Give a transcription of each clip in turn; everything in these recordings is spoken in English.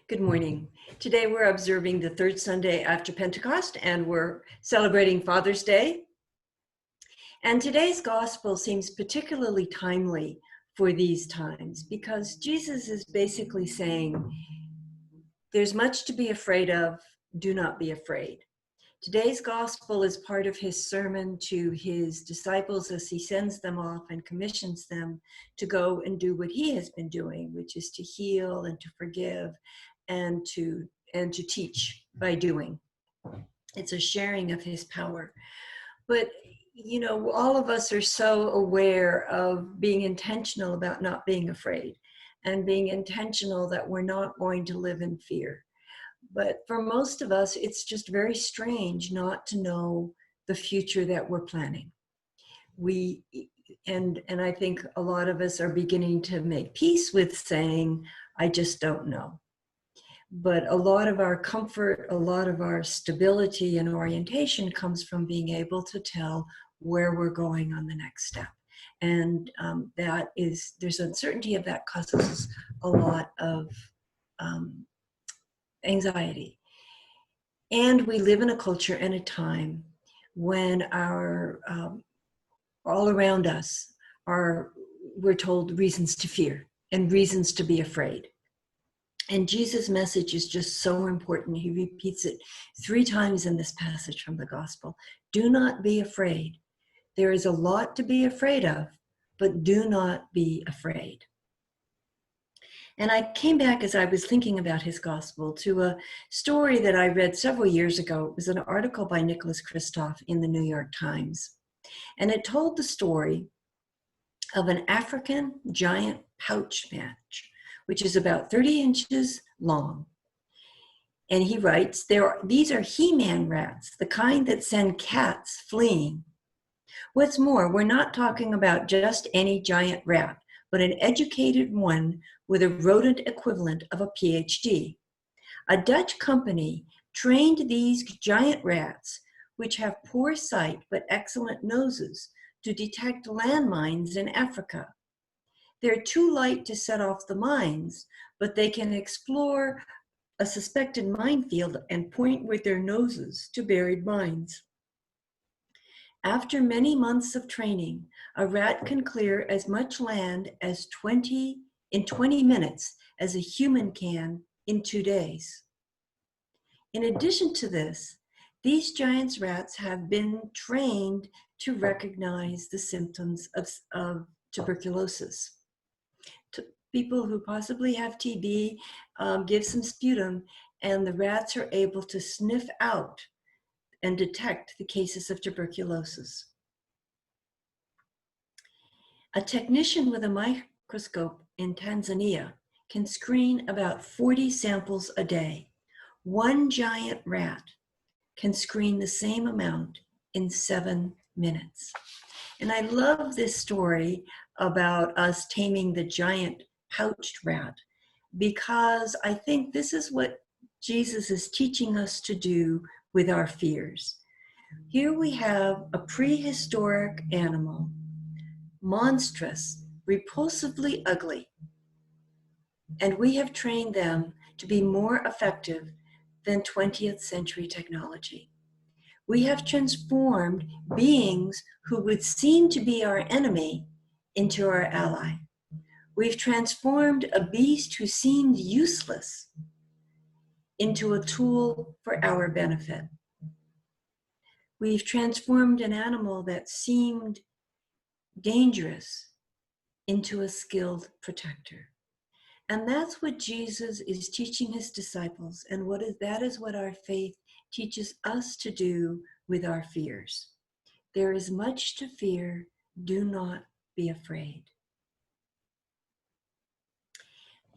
Good morning. Today we're observing the third Sunday after Pentecost and we're celebrating Father's Day. And today's gospel seems particularly timely for these times because Jesus is basically saying, there's much to be afraid of, do not be afraid. Today's gospel is part of his sermon to his disciples as he sends them off and commissions them to go and do what he has been doing, which is to heal and to forgive and to teach by doing. It's a sharing of his power. But you know, all of us are so aware of being intentional about not being afraid and being intentional that we're not going to live in fear. But for most of us, it's just very strange not to know the future that we're planning. And I think a lot of us are beginning to make peace with saying, I just don't know. But a lot of our comfort, a lot of our stability and orientation comes from being able to tell where we're going on the next step. And there's uncertainty of that causes a lot of anxiety. And we live in a culture and a time when all around us we're told reasons to fear and reasons to be afraid. And Jesus' message is just so important. He repeats it 3 times in this passage from the gospel. Do not be afraid. There is a lot to be afraid of, but do not be afraid. And I came back as I was thinking about his gospel to a story that I read several years ago. It was an article by Nicholas Kristof in the New York Times. And it told the story of an African giant pouch match, which is about 30 inches long. And he writes, these are He-Man rats, the kind that send cats fleeing. What's more, we're not talking about just any giant rat, but an educated one with a rodent equivalent of a PhD. A Dutch company trained these giant rats, which have poor sight but excellent noses, to detect landmines in Africa. They're too light to set off the mines, but they can explore a suspected minefield and point with their noses to buried mines. After many months of training, a rat can clear as much land as 20 minutes as a human can in 2 days. In addition to this, these giant rats have been trained to recognize the symptoms of tuberculosis. People who possibly have TB give some sputum, and the rats are able to sniff out and detect the cases of tuberculosis. A technician with a microscope in Tanzania can screen about 40 samples a day. One giant rat can screen the same amount in 7 minutes. And I love this story about us taming the giant pouched rat, because I think this is what Jesus is teaching us to do with our fears. Here we have a prehistoric animal, monstrous, repulsively ugly, and we have trained them to be more effective than 20th century technology. We have transformed beings who would seem to be our enemy into our ally. We've transformed a beast who seemed useless into a tool for our benefit. We've transformed an animal that seemed dangerous into a skilled protector. And that's what Jesus is teaching his disciples, and that is what our faith teaches us to do with our fears. There is much to fear. Do not be afraid.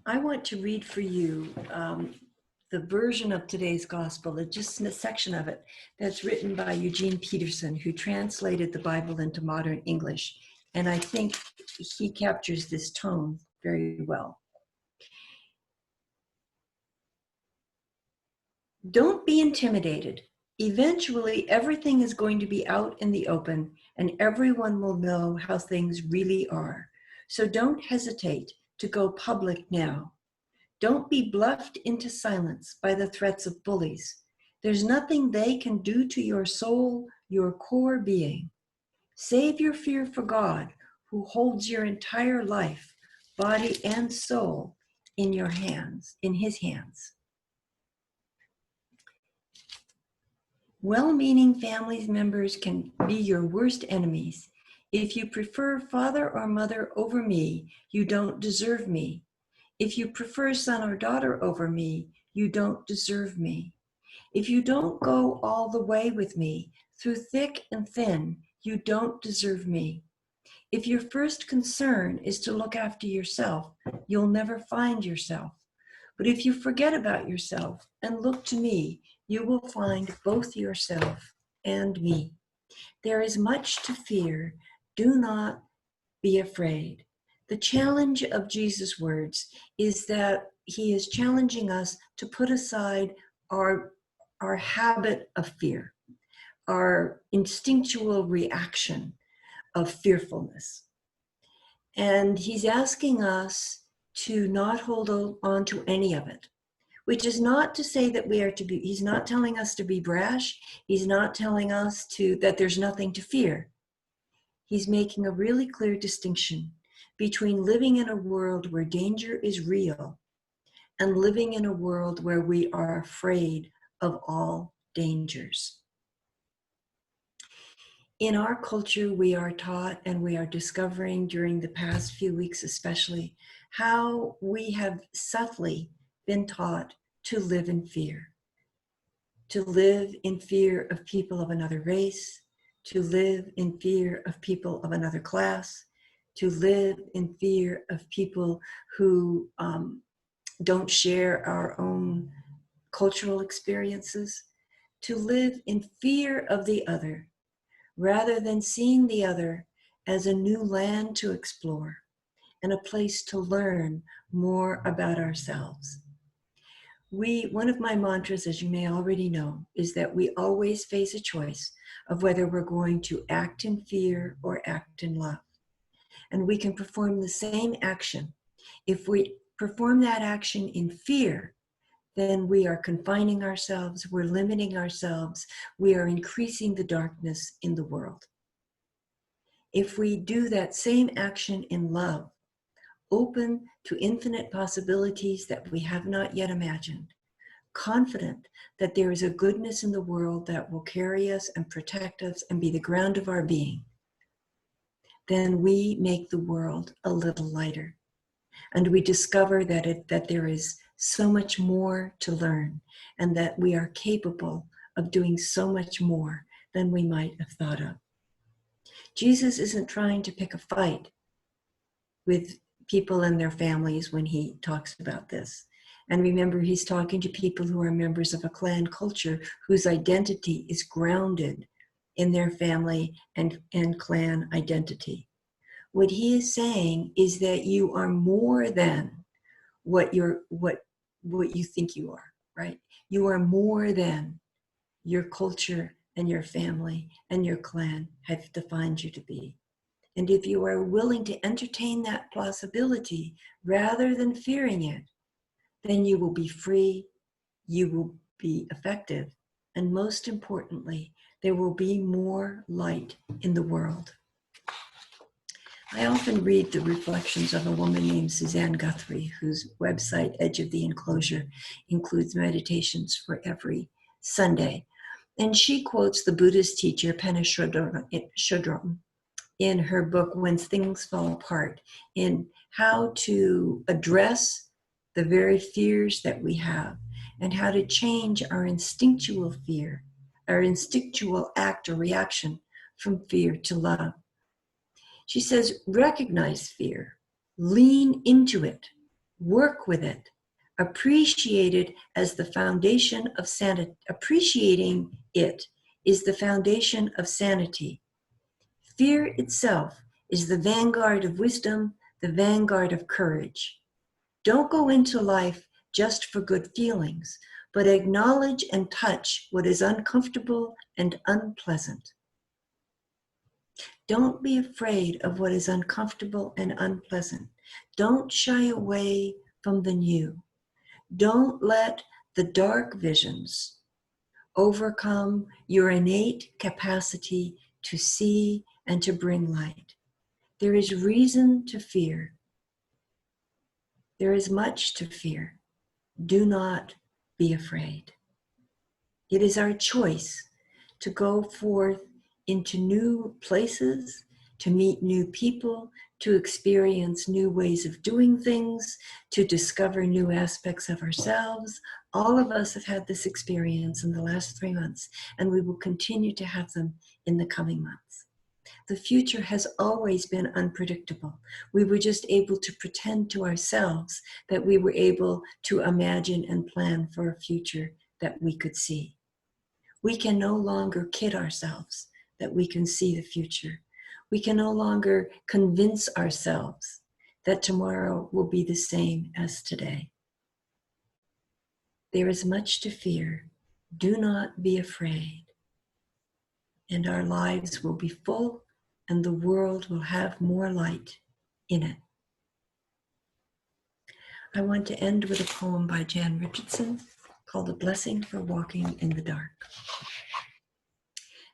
I want to read for you the version of today's gospel, just a section of it, that's written by Eugene Peterson, who translated the Bible into modern English. And I think he captures this tone very well. Don't be intimidated. Eventually, everything is going to be out in the open, and everyone will know how things really are. So don't hesitate to go public now. Don't be bluffed into silence by the threats of bullies. There's nothing they can do to your soul, your core being. Save your fear for God, who holds your entire life, body and soul, in your hands, in his hands. Well-meaning family members can be your worst enemies. If you prefer father or mother over me, you don't deserve me. If you prefer son or daughter over me, you don't deserve me. If you don't go all the way with me, through thick and thin, you don't deserve me. If your first concern is to look after yourself, you'll never find yourself. But if you forget about yourself and look to me, you will find both yourself and me. There is much to fear. Do not be afraid. The challenge of Jesus' words is that he is challenging us to put aside our habit of fear, our instinctual reaction of fearfulness. And he's asking us to not hold on to any of it, which is not to say that we are to be, he's not telling us to be brash. He's not telling us that there's nothing to fear. He's making a really clear distinction between living in a world where danger is real and living in a world where we are afraid of all dangers. In our culture, we are taught, and we are discovering during the past few weeks especially, how we have subtly been taught to live in fear. To live in fear of people of another race, to live in fear of people of another class, to live in fear of people who don't share our own cultural experiences, to live in fear of the other, rather than seeing the other as a new land to explore and a place to learn more about ourselves. One of my mantras, as you may already know, is that we always face a choice of whether we're going to act in fear or act in love. And we can perform the same action. If we perform that action in fear, then we are confining ourselves, we're limiting ourselves, we are increasing the darkness in the world. If we do that same action in love, open to infinite possibilities that we have not yet imagined, confident that there is a goodness in the world that will carry us and protect us and be the ground of our being, then we make the world a little lighter. And we discover that there is so much more to learn, and that we are capable of doing so much more than we might have thought of. Jesus isn't trying to pick a fight with people and their families when he talks about this. And remember, he's talking to people who are members of a clan culture whose identity is grounded in their family and clan identity. What he is saying is that you are more than what you think you are, right? You are more than your culture and your family and your clan have defined you to be. And if you are willing to entertain that possibility rather than fearing it, then you will be free, you will be effective, and most importantly, there will be more light in the world. I often read the reflections of a woman named Suzanne Guthrie, whose website, Edge of the Enclosure, includes meditations for every Sunday. And she quotes the Buddhist teacher Pema Chodron in her book, When Things Fall Apart, in how to address the very fears that we have and how to change our instinctual fear, our instinctual act or reaction from fear to love. She says, recognize fear, lean into it, work with it, appreciate it as the foundation of sanity. Appreciating it is the foundation of sanity. Fear itself is the vanguard of wisdom, the vanguard of courage. Don't go into life just for good feelings, but acknowledge and touch what is uncomfortable and unpleasant. Don't be afraid of what is uncomfortable and unpleasant. Don't shy away from the new. Don't let the dark visions overcome your innate capacity to see and to bring light. There is reason to fear. There is much to fear. Do not be afraid. It is our choice to go forth into new places, to meet new people, to experience new ways of doing things, to discover new aspects of ourselves. All of us have had this experience in the last 3 months, and we will continue to have them in the coming months. The future has always been unpredictable. We were just able to pretend to ourselves that we were able to imagine and plan for a future that we could see. We can no longer kid ourselves that we can see the future. We can no longer convince ourselves that tomorrow will be the same as today. There is much to fear. Do not be afraid. And our lives will be full, and the world will have more light in it. I want to end with a poem by Jan Richardson called A Blessing for Walking in the Dark.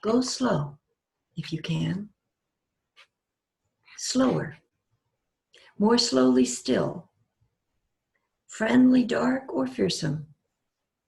Go slow, if you can. Slower, more slowly still. Friendly, dark, or fearsome.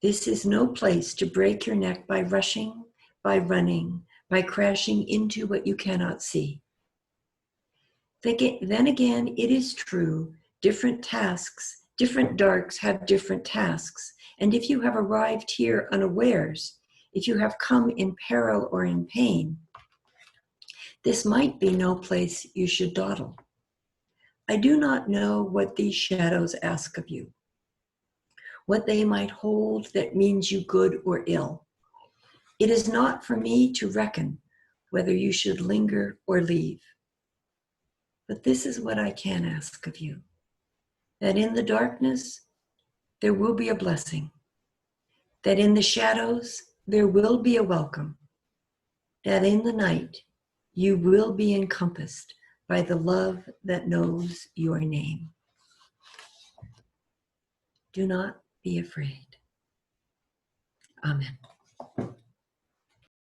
This is no place to break your neck by rushing, by running, by crashing into what you cannot see. Then again, it is true, different tasks, different darks have different tasks. And if you have arrived here unawares, if you have come in peril or in pain, this might be no place you should dawdle. I do not know what these shadows ask of you, what they might hold that means you good or ill. It is not for me to reckon whether you should linger or leave. But this is what I can ask of you, that in the darkness, there will be a blessing, that in the shadows, there will be a welcome, that in the night, you will be encompassed by the love that knows your name. Do not be afraid. Amen.